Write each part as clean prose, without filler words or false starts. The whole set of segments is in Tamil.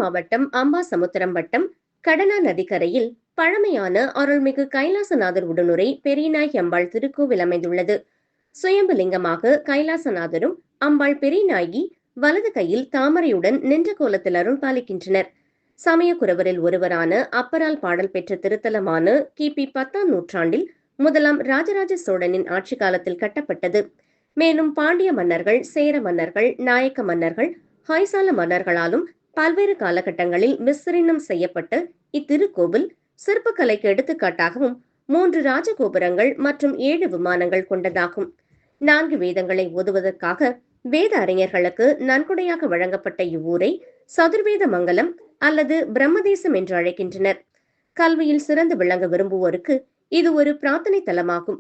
மாவட்டம் அம்பாசமுத்திரம் வட்டம் கடனா நதிக்கரையில் பழமையான அருள்மிகு கைலாசநாதர் உடனுரை பெரியநாயகி அம்பாள் திருக்கோவில் அமைந்துள்ளது. சுயம்பு லிங்கமாக கைலாசநாதரும் அம்பாள் பெரியநாயகி வலது கையில் தாமரையுடன் நின்ற கோலத்தில் அருள் பாலிக்கின்றனர். சமயக்குறவரில் ஒருவரான அப்பரால் பாடல் பெற்ற திருத்தலமான கிபி 10ஆம் நூற்றாண்டில் முதலாம் ராஜராஜ சோழனின் ஆட்சி காலத்தில் கட்டப்பட்டது. மேலும் பாண்டிய மன்னர்கள், சேர மன்னர்கள், நாயக்க மன்னர்கள், ஹொய்சால மன்னர்களாலும் பல்வேறு காலகட்டங்களில் விஸ்தீர்ணம் செய்யப்பட்ட இத்திருக்கோவில் சிற்பக்கலைக்கு எடுத்துக்காட்டாகவும் 3 ராஜகோபுரங்கள் மற்றும் 7 விமானங்கள் கொண்டதாகும். 4 வேதங்களை ஓதுவதற்காக வேத அறிஞர்களுக்கு நன்கொடையாக வழங்கப்பட்ட இவ்வூரை சதுர்வேத மங்கலம் அல்லது பிரம்மதேசம் என்று அழைக்கின்றனர். கல்வியில் சிறந்து விளங்க விரும்புவோருக்கு இது ஒரு பிரார்த்தனை தலமாகும்.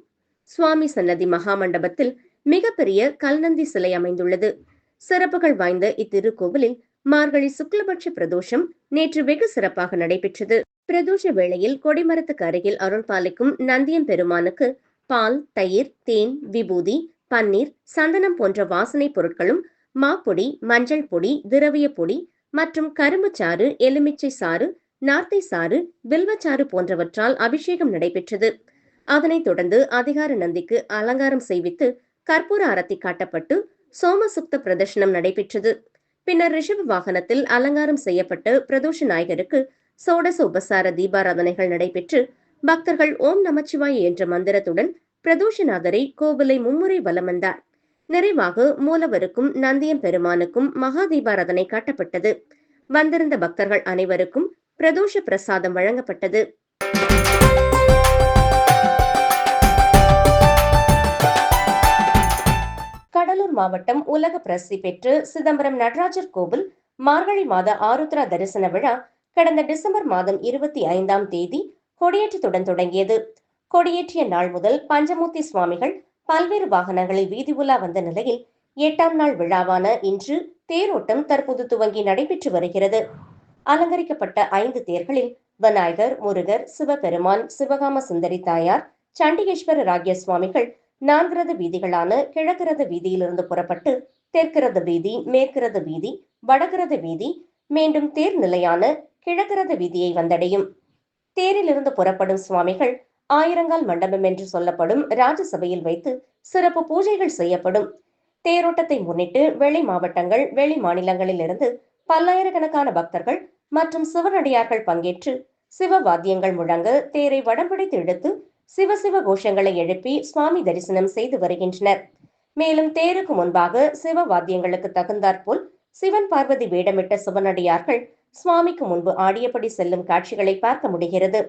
சுவாமி சன்னதி மகாமண்டபத்தில் மிகப்பெரிய கல்நந்தி சிலை அமைந்துள்ளது. சிறப்புகள் வாய்ந்த இத்திருக்கோவிலில் மார்கழி சுக்லபட்ச பிரதோஷம் நேற்று வெகு சிறப்பாக நடைபெற்றது. பிரதோஷ வேளையில் கொடிமரத்துக்கு அருகில் அருள் பாலிக்கும் நந்தியம் பெருமானுக்கு பால், தயிர், தேன், விபூதி, பன்னீர், சந்தனம் போன்ற வாசனை பொருட்களும், மாப்பொடி, மஞ்சள் பொடி, திரவிய பொடி மற்றும் கரும்பு சாறு, எலுமிச்சை சாறு, நார்த்தை சாறு, வில்வச்சாறு போன்றவற்றால் அபிஷேகம் நடைபெற்றது. அதனைத் தொடர்ந்து அதிகார நந்திக்கு அலங்காரம் செய்வித்து கற்பூர அரத்தி காட்டப்பட்டு சோமசுக்த பிரதர்ஷனம் நடைபெற்றது. பின்னர் ரிஷப வாகனத்தில் அலங்காரம் செய்யப்பட்டு பிரதோஷ நாயகருக்கு சோடச உபசார தீபாராதனைகள் நடைபெற்று பக்தர்கள் ஓம் நமச்சிவாய என்ற மந்திரத்துடன் பிரதோஷநாதரை கோவிலை மும்முறை வலம் வந்தார். நிறைவாக மூலவருக்கும் நந்தியம் பெருமானுக்கும் மகா தீபாராதனை காட்டப்பட்டது. வந்திருந்த பக்தர்கள் அனைவருக்கும் பிரதோஷ பிரசாதம் வழங்கப்பட்டது. கடலூர் மாவட்டம் உலக பிரசித்தி பெற்று சிதம்பரம் நடராஜர் கோவில் மார்கழி மாத ஆருத்ரா தரிசன விழா கடந்த டிசம்பர் மாதம் 25ஆம் தேதி கொடியேற்றத்துடன் தொடங்கியது. கொடியேற்றிய நாள் முதல் பஞ்சமூர்த்தி சுவாமிகள் பல்வேறு வாகனங்களில் வீதி உலா வந்த நிலையில் 8ஆம் நாள் விழாவான இன்று தேரோட்டம் தற்போது துவங்கி நடைபெற்று வருகிறது. அலங்கரிக்கப்பட்ட 5 தேர்களில் விநாயகர், முருகர், சிவபெருமான், சிவகாம சுந்தரி தாயார், சண்டிகேஸ்வர ராகிய சுவாமிகள் 4 ரத வீதிகளான கிழக்கு ரத வீதியிலிருந்து புறப்பட்டு தெற்கு ரத வீதி, மேற்கு ரத வீதி, வடக்கு ரத வீதி, மீண்டும் தேர் நிலையான கிழக்கு ரத வீதியை வந்தடையும். தேரிலிருந்து புறப்படும் சுவாமிகள் ஆயிரங்கால் மண்டபம் என்று சொல்லப்படும் ராஜசபையில் வைத்து சிறப்பு பூஜைகள் செய்யப்படும். தேரோட்டத்தை முன்னிட்டு வெளி மாவட்டங்கள், வெளி மாநிலங்களில் இருந்து பல்லாயிரக்கணக்கான பக்தர்கள் மற்றும் சிவனடியார்கள் பங்கேற்று சிவ வாத்தியங்கள் முழங்க தேரை வடம்பிடித்து இழுத்து சிவசிவ கோஷங்களை எழுப்பி சுவாமி தரிசனம் செய்து வருகின்றனர். மேலும் தேருக்கு முன்பாக சிவ வாத்தியங்களுக்கு தகுந்தாற்போல் சிவன் பார்வதி வேடமிட்ட சிவனடியார்கள் சுவாமிக்கு முன்பு ஆடியபடி செல்லும் காட்சிகளை பார்க்க முடிகிறது.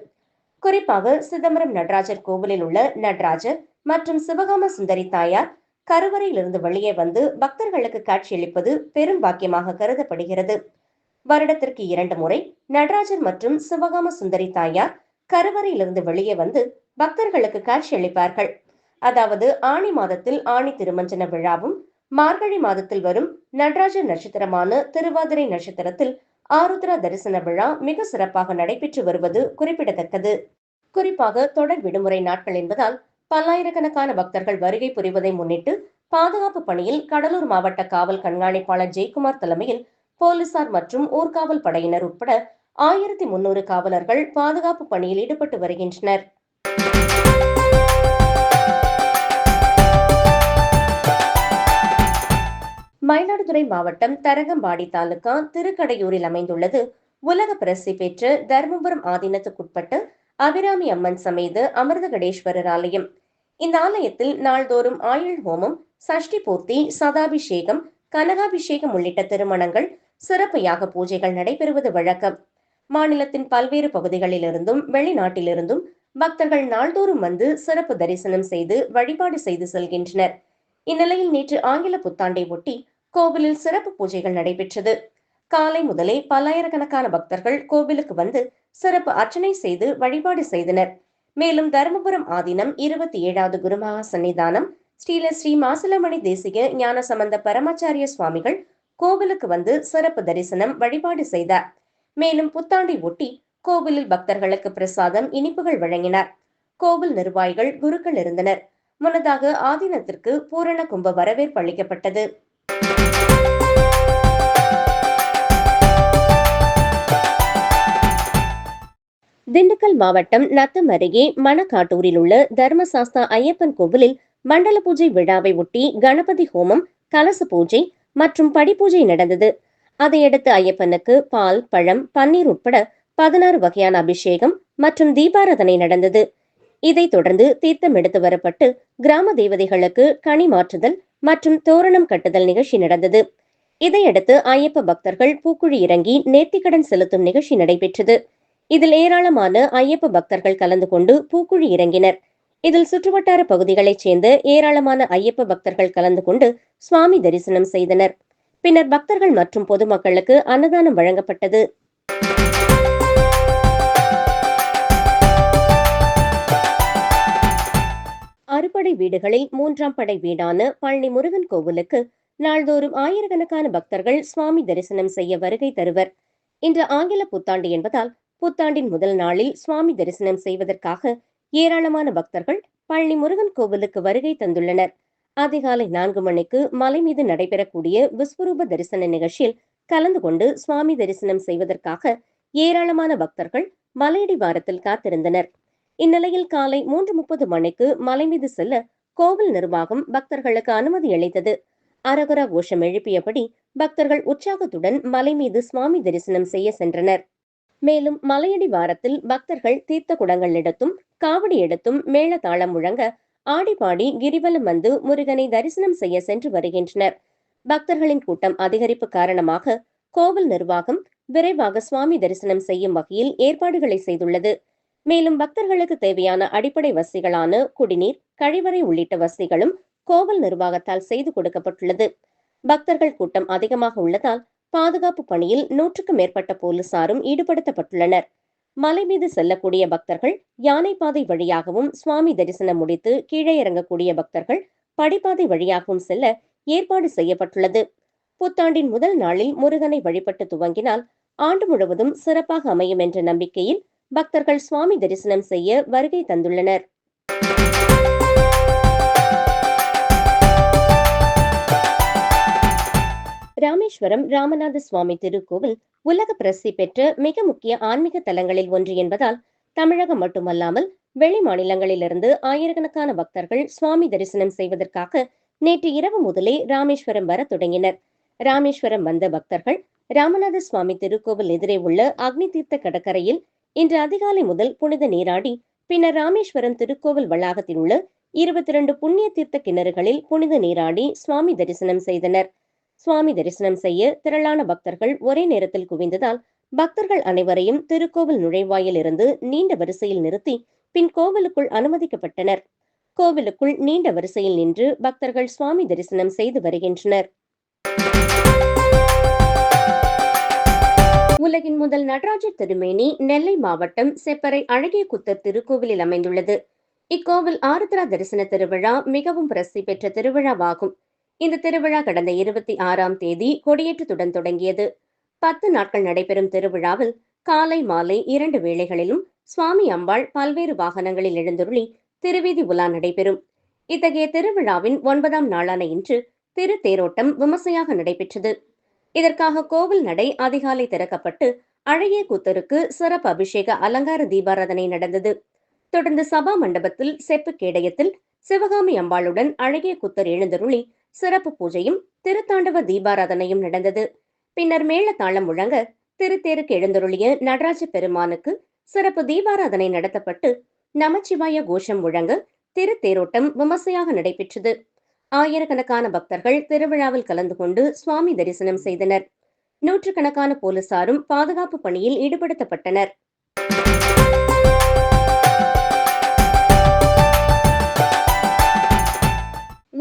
குறிப்பாக சிதம்பரம் நடராஜர் கோவிலில் உள்ள நடராஜர் மற்றும் சிவகாம சுந்தரி தாயார் கருவறையிலிருந்து வெளியே வந்து பக்தர்களுக்கு காட்சியளிப்பது பெரும் பாக்கியமாக கருதப்படுகிறது. வருடத்திற்கு 2 முறை நடராஜர் மற்றும் சிவகாம சுந்தரி தாயார் கருவறையிலிருந்து வெளியே வந்து பக்தர்களுக்கு காட்சியளிப்பார்கள். அதாவது ஆணி மாதத்தில் ஆணி திருமஞ்சன விழாவும், மார்கழி மாதத்தில் வரும் நடராஜர் நட்சத்திரமான திருவாதிரை நட்சத்திரத்தில் ஆருத்ரா தரிசன விழா மிக சிறப்பாக நடைபெற்று வருவது குறிப்பிடத்தக்கது. குறிப்பாக தொடர் விடுமுறை நாட்கள் என்பதால் பல்லாயிரக்கணக்கான பக்தர்கள் வருகை புரிவதை முன்னிட்டு பாதுகாப்பு பணியில் கடலூர் மாவட்ட காவல் கண்காணிப்பாளர் ஜெயக்குமார் தலைமையில் போலீசார் மற்றும் ஊர்காவல் படையினர் உட்பட 1300 காவலர்கள் பாதுகாப்பு பணியில் ஈடுபட்டு வருகின்றனர். மயிலாடுதுறை மாவட்டம் தரங்கம்பாடி தாலுகா திருக்கடையூரில் அமைந்துள்ளது உலக பிரசித்தி பெற்ற தர்மபுரம் ஆதீனத்துக்குட்பட்ட அபிராமி அம்மன் சமேத அமிர்தகடேஸ்வரர் ஆலயம். இந்த ஆலயத்தில் நாள்தோறும் ஆயுள் ஹோமம், சஷ்டி பூர்த்தி, சதாபிஷேகம், கனகாபிஷேகம் உள்ளிட்ட திருமணங்கள், சிறப்பு யாக பூஜைகள் நடைபெறுவது வழக்கம். மாநிலத்தின் பல்வேறு பகுதிகளிலிருந்தும் வெளிநாட்டிலிருந்தும் பக்தர்கள் நாள்தோறும் வந்து சிறப்பு தரிசனம் செய்து வழிபாடு செய்து செல்கின்றனர். இந்நிலையில் நேற்று ஆங்கில புத்தாண்டை ஒட்டி கோவிலில் சிறப்பு பூஜைகள் நடைபெற்றது. காலை முதலே பல்லாயிரக்கணக்கான பக்தர்கள் கோவிலுக்கு வந்து சிறப்பு அர்ச்சனை செய்து வழிபாடு செய்தனர். மேலும் தருமபுரம் ஆதீனம் 27வது குருமகா சன்னிதானம் ஸ்ரீ மாசிலமணி தேசிக ஞானசம்பந்த பரமாச்சாரிய சுவாமிகள் கோவிலுக்கு வந்து சிறப்பு தரிசனம் வழிபாடு செய்தார். மேலும் புத்தாண்டை ஒட்டி கோவிலில் பக்தர்களுக்கு பிரசாதம், இனிப்புகள் வழங்கினார். கோவில் நிர்வாகிகள், குருக்கள் இருந்தனர். முன்னதாக ஆதீனத்திற்கு பூரண கும்ப வரவேற்பு அளிக்கப்பட்டது. திண்டுக்கல் மாவட்டம் நத்தம் அருகே மணக்காட்டூரில் உள்ள தர்மசாஸ்தா ஐயப்பன் கோவிலில் மண்டல பூஜை விழாவை ஒட்டி கணபதி ஹோமம், கலச பூஜை மற்றும் படிப்பூஜை நடந்தது. அதையடுத்து ஐயப்பனுக்கு பால், பழம், பன்னீர் உட்பட 16 வகையான அபிஷேகம் மற்றும் தீபாராதனை நடந்தது. இதைத் தொடர்ந்து தீர்த்தம் எடுத்து வரப்பட்டு கிராம தேவதைகளுக்கு கனி மாற்றுதல் மற்றும் தோரணம் கட்டுதல் நிகழ்ச்சி நடந்தது. இதையடுத்து ஐயப்ப பக்தர்கள் பூக்குழி இறங்கி நேர்த்திக்கடன் செலுத்தும் நிகழ்ச்சி நடைபெற்றது. இதில் ஏராளமான ஐயப்ப பக்தர்கள் கலந்து கொண்டு பூக்குழி இறங்கினர். இதில் சுற்றுவட்டார பகுதிகளைச் சேர்ந்த ஏராளமான ஐயப்ப பக்தர்கள் கலந்து கொண்டு சுவாமி தரிசனம் செய்தனர். பின்னர் பக்தர்கள் மற்றும் பொதுமக்களுக்கு அன்னதானம் வழங்கப்பட்டது. அறுபடை வீடுகளில் 3ஆம் படை வீடான பழனி முருகன் கோவிலுக்கு நாள்தோறும் ஆயிரக்கணக்கான பக்தர்கள் சுவாமி தரிசனம் செய்ய வருகை தருவர். இன்று ஆங்கில புத்தாண்டு என்பதால் புத்தாண்டின் முதல் நாளில் சுவாமி தரிசனம் செய்வதற்காக ஏராளமான பக்தர்கள் பழனி முருகன் கோவிலுக்கு வருகை தந்துள்ளனர். அதிகாலை 4 மணிக்கு மலை மீது நடைபெறக்கூடிய விஸ்வரூப தரிசன நிகழ்ச்சியில் கலந்து கொண்டு சுவாமி தரிசனம் செய்வதற்காக ஏராளமான பக்தர்கள் மலையடி வாரத்தில் காத்திருந்தனர். இந்நிலையில் காலை 3:30 மணிக்கு மலை மீது செல்ல கோவில் நிர்வாகம் பக்தர்களுக்கு அனுமதி அளித்தது. அரகுரா கோஷம் எழுப்பியபடி பக்தர்கள் உற்சாகத்துடன் மலை மீது சுவாமி தரிசனம் செய்ய சென்றனர். மேலும் மலையடி வாரத்தில் பக்தர்கள் தீர்த்த குடங்கள் எடுத்தும் காவடி எடுத்தும் மேளதாளம் முழங்க ஆடிப்பாடி கிரிவலம் வந்து முருகனை தரிசனம் செய்ய சென்று வருகின்றனர். பக்தர்களின் கூட்டம் அதிகரிப்பு காரணமாக கோவில் நிர்வாகம் விரைவாக சுவாமி தரிசனம் செய்யும் வகையில் ஏற்பாடுகளை செய்துள்ளது. மேலும் பக்தர்களுக்கு தேவையான அடிப்படை வசதிகளான குடிநீர், கழிவறை உள்ளிட்ட வசதிகளும் கோவில் நிர்வாகத்தால் செய்து கொடுக்கப்பட்டுள்ளது. பக்தர்கள் கூட்டம் அதிகமாக உள்ளதால் பாதுகாப்பு பணியில் 100க்கும் மேற்பட்ட போலீசாரும் ஈடுபடுத்தப்பட்டுள்ளனர். மலை மீது செல்லக்கூடிய பக்தர்கள் யானை பாதை வழியாகவும் சுவாமி தரிசனம் முடித்து கீழே இறங்கக்கூடிய பக்தர்கள் படிப்பாதை வழியாகவும் செல்ல ஏற்பாடு செய்யப்பட்டுள்ளது. புத்தாண்டின் முதல் நாளில் முருகனை வழிபட்டு துவங்கினால் ஆண்டு முழுவதும் சிறப்பாக அமையும் என்ற நம்பிக்கையில் பக்தர்கள் சுவாமி தரிசனம் செய்ய வருகை தந்துள்ளனர். ராமேஸ்வரம் ராமநாத சுவாமி திருக்கோவில் உலக பிரசித்தி பெற்ற மிக முக்கிய ஆன்மீக தலங்களில் ஒன்று என்பதால் தமிழகம் மட்டுமல்லாமல் வெளி மாநிலங்களிலிருந்து ஆயிரக்கணக்கான பக்தர்கள் சுவாமி தரிசனம் செய்வதற்காக நேற்று இரவு முதலே ராமேஸ்வரம் வர தொடங்கினர். ராமேஸ்வரம் வந்த பக்தர்கள் ராமநாத சுவாமி திருக்கோவில் எதிரே உள்ள அக்னி தீர்த்த கடற்கரையில் இன்று அதிகாலை முதல் புனித நீராடி பின்னர் ராமேஸ்வரம் திருக்கோவில் வளாகத்தில் உள்ள 22 புண்ணிய தீர்த்த கிணறுகளில் புனித நீராடி சுவாமி தரிசனம் செய்தனர். சுவாமி தரிசனம் செய்ய திரளான பக்தர்கள் ஒரே நேரத்தில் குவிந்ததால் பக்தர்கள் அனைவரையும் திருக்கோவில் நுழைவாயில் இருந்து நீண்ட வரிசையில் நிறுத்தி பின் கோவிலுக்குள் அனுமதிக்கப்பட்டனர். கோவிலுக்குள் நீண்ட வரிசையில் நின்று பக்தர்கள் சுவாமி தரிசனம் செய்து வருகின்றனர். உலகின் முதல் நடராஜர் திருமேனி நெல்லை மாவட்டம் செப்பறை அழகிய குத்தர் திருக்கோவிலில் அமைந்துள்ளது. இக்கோவில் ஆருத்ரா தரிசன திருவிழா மிகவும் பிரசித்தி பெற்ற திருவிழாவாகும். இந்த திருவிழா கடந்த 26ஆம் தேதி கொடியேற்றத்துடன் தொடங்கியது. 10 நாட்கள் நடைபெறும் திருவிழாவில் காலை மாலை 2 வேளைகளிலும் சுவாமி அம்பாள் பல்வேறு வாகனங்களில் எழுந்தருளி திருவீதி உலா நடைபெறும். இத்தகைய திருவிழாவின் 9ஆம் நாளான இன்று திரு தேரோட்டம் விமர்சையாக நடைபெற்றது. இதற்காக கோவில் நடை அதிகாலை திறக்கப்பட்டு அழகிய கூத்தருக்கு சிறப்பு அபிஷேக அலங்கார தீபாராதனை நடந்தது. தொடர்ந்து சபா மண்டபத்தில் செப்பு கேடயத்தில் சிவகாமி அம்பாளுடன் அழகிய கூத்தர் எழுந்தருளி சிறப்பு பூஜையும் திருத்தாண்டவ தீபாராதனையும் நடந்தது. பின்னர் மேளதாளம் முழங்க திருத்தேருக்கு எழுந்தருளிய நடராஜ பெருமானுக்கு சிறப்பு தீபாராதனை நடத்தப்பட்டு நமச்சிவாய கோஷம் முழங்க திருத்தேரோட்டம் விமர்சையாக நடைபெற்றது. ஆயிரக்கணக்கான பக்தர்கள் திருவிழாவில் கலந்து கொண்டு சுவாமி தரிசனம் செய்தனர். 100கணக்கான போலீசாரும் பாதுகாப்பு பணியில் ஈடுபடுத்தப்பட்டனர்.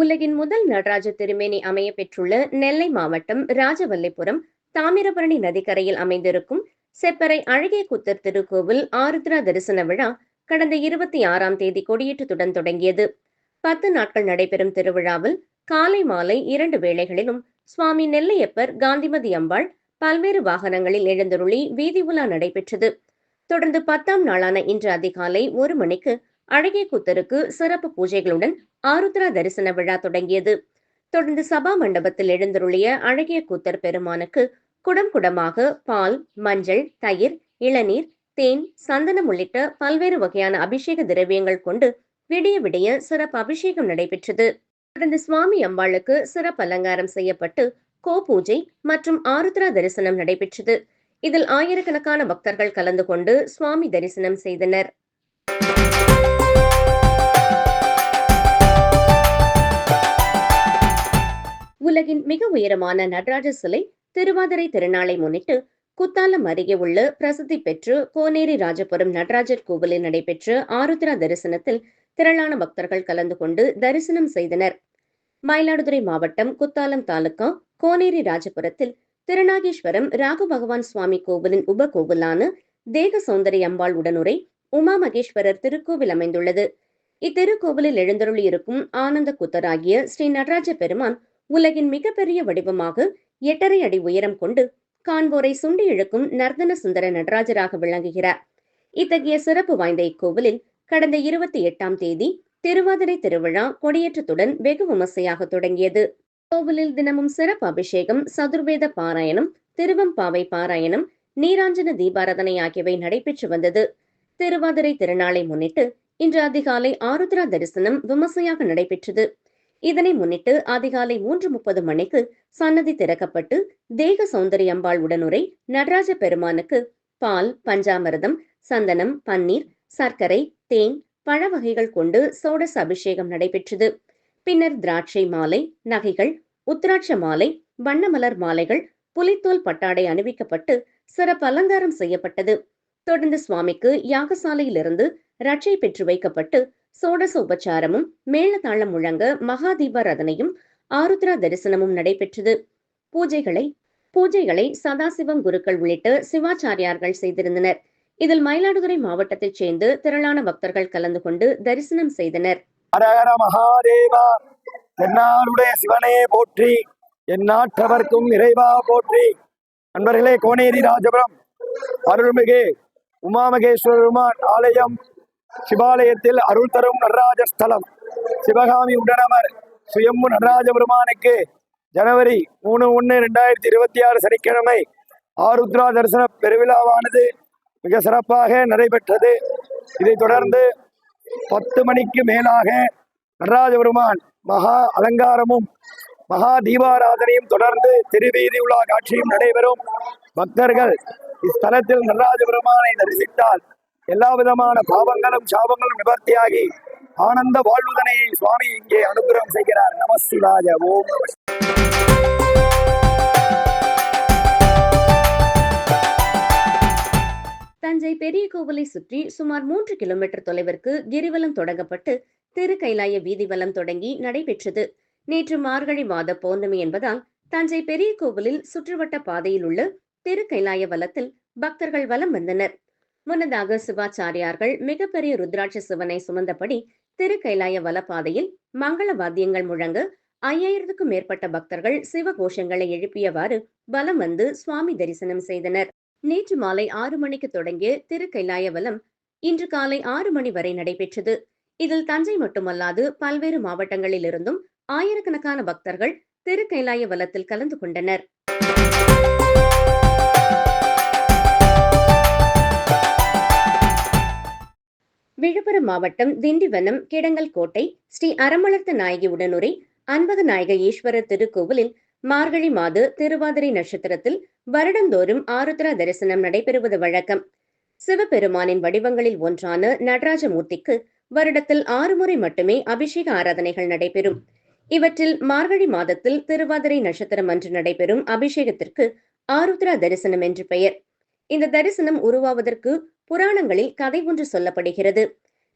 உலகின் முதல் நடராஜ திருமேனி அமைய பெற்றுள்ள நெல்லை மாவட்டம் ராஜவல்லிபுரம் தாமிரபரணி நதிக்கரையில் அமைந்திருக்கும் செப்பறை அழகிய குத்தர் திருக்கோவில் ஆருத்ரா தரிசன விழா கடந்த 26ஆம் தேதி கொடியேற்றத்துடன் தொடங்கியது. 10 நாட்கள் நடைபெறும் திருவிழாவில் காலை மாலை 2 வேளைகளிலும் சுவாமி நெல்லையப்பர் காந்திமதி அம்பாள் பல்வேறு வாகனங்களில் எழுந்தருளி வீதி உலா நடைபெற்றது. தொடர்ந்து 10ஆம் நாளான இன்று அதிகாலை 1 மணிக்கு அழகிய கூத்தருக்கு சிறப்பு பூஜைகளுடன் ஆருத்ரா தரிசன விழா தொடங்கியது. தொடர்ந்து சபா மண்டபத்தில் எழுந்தருளிய அழகிய கூத்தர் பெருமானுக்கு குடம் குடமாக பால், மஞ்சள், தயிர், இளநீர், தேன், சந்தனம் உள்ளிட்ட பல்வேறு வகையான அபிஷேக திரவியங்கள் கொண்டு விடிய விடிய சிறப்பு அபிஷேகம் நடைபெற்றது. தொடர்ந்து சுவாமி அம்பாளுக்கு சிறப்பு அலங்காரம் செய்யப்பட்டு கோ பூஜை மற்றும் ஆருத்ரா தரிசனம் நடைபெற்றது. இதில் ஆயிரக்கணக்கான பக்தர்கள் கலந்து கொண்டு சுவாமி தரிசனம் செய்தனர். உலகின் மிக உயரமான நடராஜர் சிலை திருவாதிரை திருநாளை முன்னிட்டு குத்தாலம் அருகே உள்ள பிரசித்தி பெற்று கோனேரி ராஜபுரம் நடராஜர் கோவிலில் நடைபெற்ற ஆருத்ரா தரிசனத்தில் திரளான பக்தர்கள் கலந்து கொண்டு தரிசனம் செய்தனர். மயிலாடுதுறை மாவட்டம் குத்தாலம் தாலுகா கோனேரி ராஜபுரத்தில் திருநாகேஸ்வரம் ராகு பகவான் சுவாமி கோவிலின் உப கோவிலான தேக சௌந்தரி அம்பாள் உடனுரை உமா மகேஸ்வரர் திருக்கோவில் அமைந்துள்ளது. இத்திருக்கோவிலில் எழுந்தருளி இருக்கும் ஆனந்த குத்தராகிய ஸ்ரீ நடராஜ பெருமான் உலகின் மிகப்பெரிய வடிவமாக 8.5 அடி உயரம் கொண்டு காண்போரை சுண்டி இழுக்கும் நர்தன சுந்தர நடராஜராக விளங்குகிறார். இத்தகைய சிறப்பு வாய்ந்த இக்கோவிலில் கடந்த 28ஆம் தேதி திருவாதிரை திருவிழா கொடியேற்றத்துடன் வெகு விமர்சையாக தொடங்கியது. கோவிலில் தினமும் சிறப்பு அபிஷேகம், சதுர்வேத பாராயணம், திருவம்பாவை பாராயணம், நீராஞ்சன தீபாராதனை ஆகியவை நடைபெற்று வந்தது. திருவாதிரை திருநாளை முன்னிட்டு இன்று அதிகாலை ஆருத்ரா தரிசனம் விமர்சையாக நடைபெற்றது. இதனை முன்னிட்டு அதிகாலை 3:30 மணிக்கு சன்னதி திறக்கப்பட்டு தேக சௌந்தரி அம்பாள் உடனுரை நடராஜ பெருமானுக்கு பால், பஞ்சாமிர்தம், சந்தனம், பன்னீர், சர்க்கரை, தேன், பழ வகைகள் கொண்டு சோடச அபிஷேகம் நடைபெற்றது. பின்னர் திராட்சை மாலை, நகைகள், உத்திராட்ச மாலை, வண்ணமலர் மாலைகள், புலித்தோல் பட்டாடை அணிவிக்கப்பட்டு சிறப்பு அலங்காரம் செய்யப்பட்டது. தொடர்ந்து சுவாமிக்கு யாகசாலையிலிருந்து ரட்சை பெற்று வைக்கப்பட்டு சோடச உபச்சாரமும் மேளதாளம் முழங்க மகா தீபாராதனையும் ஆருத்ரா தரிசனமும் நடைபெற்றது. பூஜைகளை சதாசிவம் குருக்கள் உள்ளிட்ட சிவாச்சாரியார்கள் செய்திருந்தனர். இதில் மயிலாடுதுறை மாவட்டத்தைச் சேர்ந்து திரளான பக்தர்கள் கலந்து கொண்டு தரிசனம் செய்தனர். ஹரஹர மகாதேவா, தென்னாருடைய சிவனே போற்றி, எந்நாட்டவர்க்கும் இறைவா போற்றி. நண்பர்களே, கோனேரி ராஜபுரம் அருள்மிகு உமாமகேஸ்வரருமான் ஆலயம் சிவாலயத்தில் அருள் தரும் நடராஜர் ஸ்தலம். சிவகாமி உடனமர் சுயம்பு நடராஜ பெருமானுக்கு ஜனவரி 3/1/2026 சனிக்கிழமை ஆருத்ரா தரிசன பெருவிழாவானது மிக சிறப்பாக நடைபெற்றது. இதைத் தொடர்ந்து 10 மணிக்கு மேலாக நடராஜ பெருமான் மகா அலங்காரமும் மகா தீபாராதனையும் தொடர்ந்து திருவீதி உலா காட்சியும் நடைபெறும். பக்தர்கள் இஸ்தலத்தில் நடராஜ பெருமானை தரிசித்தால் எல்லா விதமான பாவங்களும் சாபங்களும் நிவர்த்தியாகி ஆனந்த வாழ்வுதனையை சுவாமி இங்கே அனுகிரகம் செய்கிறார். நமசிவாய. ஓம். தஞ்சை பெரிய கோவிலை சுற்றி சுமார் 3 கிலோமீட்டர் தொலைவிற்கு கிரிவலம் தொடங்கப்பட்டு திரு கைலாய வீதிவலம் தொடங்கி நடைபெற்றது. நேற்று மார்கழி மாத பௌர்ணமி என்பதால் தஞ்சை பெரிய கோவிலில் சுற்றுவட்ட பாதையில் உள்ள திரு கைலாய வலத்தில் பக்தர்கள் வலம் வந்தனர். முன்னதாக சிவாச்சாரியார்கள் மிகப்பெரிய ருத்ராட்ச சிவனை சுமந்தபடி திரு கைலாய வலப்பாதையில் மங்கள வாத்தியங்கள் முழங்க 5000க்கும் மேற்பட்ட பக்தர்கள் சிவகோஷங்களை எழுப்பியவாறு வலம் வந்து சுவாமி தரிசனம் செய்தனர். நேற்று மாலை 6 மணிக்கு தொடங்கிய திரு கைலாய வலம் இன்று காலை 6 மணி வரை நடைபெற்றது. இதில் தஞ்சை மட்டுமல்லாது பல்வேறு மாவட்டங்களில் இருந்தும் ஆயிரக்கணக்கான பக்தர்கள் திரு கைலாய வலத்தில் கலந்து கொண்டனர். விழுப்புரம் மாவட்டம் திண்டிவனம் கிடங்கல் கோட்டை ஸ்ரீ அறமளர்த்த நாயகி உடனுரை அன்பக நாயக ஈஸ்வரர் திருக்கோவிலில் மார்கழி மாத திருவாதிரை நட்சத்திரத்தில் வருடந்தோறும் ஆருத்ரா தரிசனம் நடைபெறுவது வழக்கம். சிவபெருமானின் வடிவங்களில் ஒன்றான நடராஜமூர்த்திக்கு வருடத்தில் 6 முறை மட்டுமே அபிஷேக ஆராதனைகள் நடைபெறும். இவற்றில் மார்கழி மாதத்தில் திருவாதிரை நட்சத்திரம் அன்று நடைபெறும் அபிஷேகத்திற்கு ஆருத்ரா தரிசனம் என்று பெயர். இந்த தரிசனம் உருவாவதற்கு புராணங்களில் கதை ஒன்று சொல்லப்படுகிறது.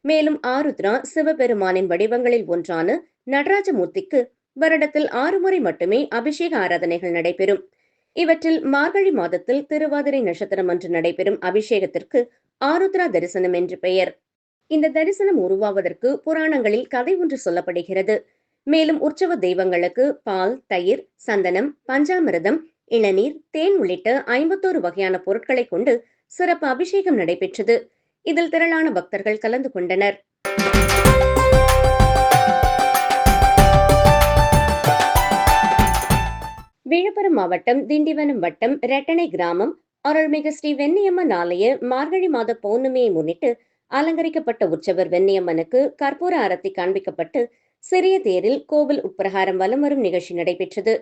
மேலும் ஆருத்ரா சிவபெருமானின் வடிவங்களில் ஒன்றான நடராஜமூர்த்திக்கு வருடத்தில் 6 முறை மட்டுமே அபிஷேக ஆராதனைகள் நடைபெறும். இவற்றில் மார்கழி மாதத்தில் திருவாதிரை நட்சத்திரம் அன்று நடைபெறும் அபிஷேகத்திற்கு ஆருத்ரா தரிசனம் என்று பெயர். இந்த தரிசனம் உருவாவதற்கு புராணங்களில் கதை ஒன்று சொல்லப்படுகிறது. மேலும் உற்சவ தெய்வங்களுக்கு பால், தயிர், சந்தனம், பஞ்சாமிர்தம், இளநீர், தேன் உள்ளிட்ட 51 வகையான பொருட்களை கொண்டு சிறப்பு அபிஷேகம் நடைபெற்றது. இதில் திரளான பக்தர்கள் கலந்து கொண்டனர். விழுப்புரம் மாவட்டம் திண்டிவனம் வட்டம் ரெட்டனை கிராமம் அருள்மிகு ஸ்ரீ வெண்ணியம்மன் ஆலய மார்கழி மாத பௌர்ணமியை முன்னிட்டு அலங்கரிக்கப்பட்ட உற்சவர் வெண்ணியம்மனுக்கு கற்பூர அரத்தி காண்பிக்கப்பட்டு சிறிய தேரில் கோவில் உட்பிரகாரம் வலம் வரும் நிகழ்ச்சி நடைபெற்றது.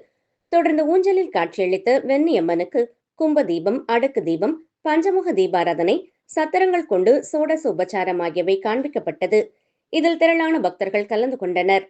தொடர்ந்து ஊஞ்சலில் காட்சியளித்த வெண்ணியம்மனுக்கு கும்ப தீபம், அடுக்கு தீபம், பஞ்சமுக தீபாராதனை, சத்திரங்கள் கொண்டு சோடச உபச்சாரம் ஆகியவை காண்பிக்கப்பட்டது. இதில் திரளான பக்தர்கள் கலந்து கொண்டனர்.